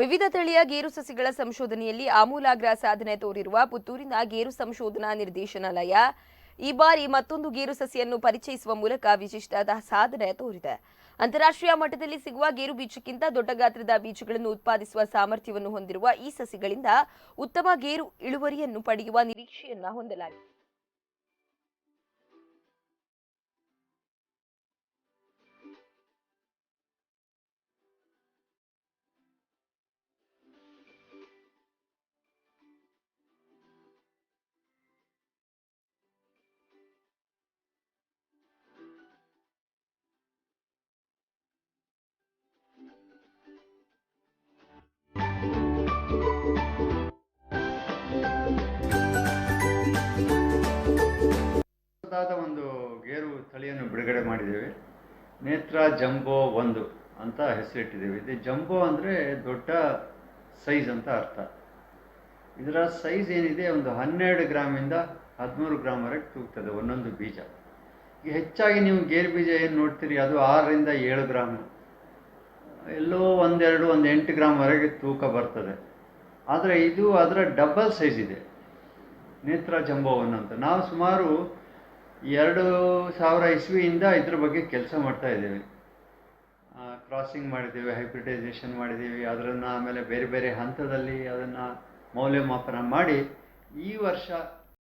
ವಿವಿಧ ತಳಿಯ ಗೇರು ಸಸಿಗಳ ಸಂಶೋಧನೆಯಲ್ಲಿ ಆಮೂಲಾಗ್ರ ಸಾಧನೆ ತೋರಿರುವ ಪುತ್ತೂರಿನ ಗೇರು ಸಂಶೋಧನಾ ನಿರ್ದೇಶನಾಲಯ ಈ ಬಾರಿ ಮತ್ತೊಂದು ಗೇರು ಸಸಿಯನ್ನು ಪರಿಚಯಿಸುವ ಮೂಲಕ ವಿಶಿಷ್ಟ ಸಾಧನೆ ತೋರಿದೆ. ಅಂತಾರಾಷ್ಟ್ರೀಯ ಮಟ್ಟದಲ್ಲಿ ಸಿಗುವ ಗೇರು ಬೀಜಕ್ಕಿಂತ ದೊಡ್ಡ ಗಾತ್ರದ ಬೀಜಗಳನ್ನು ಉತ್ಪಾದಿಸುವ ಸಾಮರ್ಥ್ಯವನ್ನು ಹೊಂದಿರುವ ಈ ಸಸಿಗಳಿಂದ ಉತ್ತಮ ಗೇರು ಇಳುವರಿಯನ್ನು ಪಡೆಯುವ ನಿರೀಕ್ಷೆಯನ್ನ ಹೊಂದಲಾಗಿದೆ. ಒಂದು ಗೇರು ತಳಿಯನ್ನು ಬಿಡುಗಡೆ ಮಾಡಿದ್ದೇವೆ. ನೇತ್ರ ಜಂಬೋ 1 ಅಂತ ಹೆಸರಿಟ್ಟಿದ್ದೇವೆ. ಇದು ಜಂಬೋ ಅಂದರೆ ದೊಡ್ಡ ಸೈಜ್ ಅಂತ ಅರ್ಥ. ಇದರ ಸೈಜ್ ಏನಿದೆ ಒಂದು 12 ಗ್ರಾಮಿಂದ 13 ಗ್ರಾಮ್ವರೆಗೆ ತೂಗ್ತದೆ ಒಂದೊಂದು ಬೀಜ. ಈಗ ಹೆಚ್ಚಾಗಿ ನೀವು ಗೇರು ಬೀಜ ಏನು ನೋಡ್ತೀರಿ ಅದು 6 ರಿಂದ 7 ಗ್ರಾಮ್, ಎಲ್ಲೋ 8 ಗ್ರಾಮ್ವರೆಗೆ ತೂಕ ಬರ್ತದೆ. ಆದರೆ ಇದು ಅದರ ಡಬಲ್ ಸೈಜ್ ಇದೆ, ನೇತ್ರ ಜಂಬೋ 1 ಅಂತ. ನಾವು ಸುಮಾರು 2000 ಇಸ್ವಿಯಿಂದ ಇದ್ರ ಬಗ್ಗೆ ಕೆಲಸ ಮಾಡ್ತಾ ಇದ್ದೇವೆ. ಕ್ರಾಸಿಂಗ್ ಮಾಡಿದ್ದೇವೆ, ಹೈಬ್ರಿಡೈಸೇಷನ್ ಮಾಡಿದ್ದೀವಿ, ಅದನ್ನು ಆಮೇಲೆ ಬೇರೆ ಬೇರೆ ಹಂತದಲ್ಲಿ ಅದನ್ನು ಮೌಲ್ಯಮಾಪನ ಮಾಡಿ ಈ ವರ್ಷ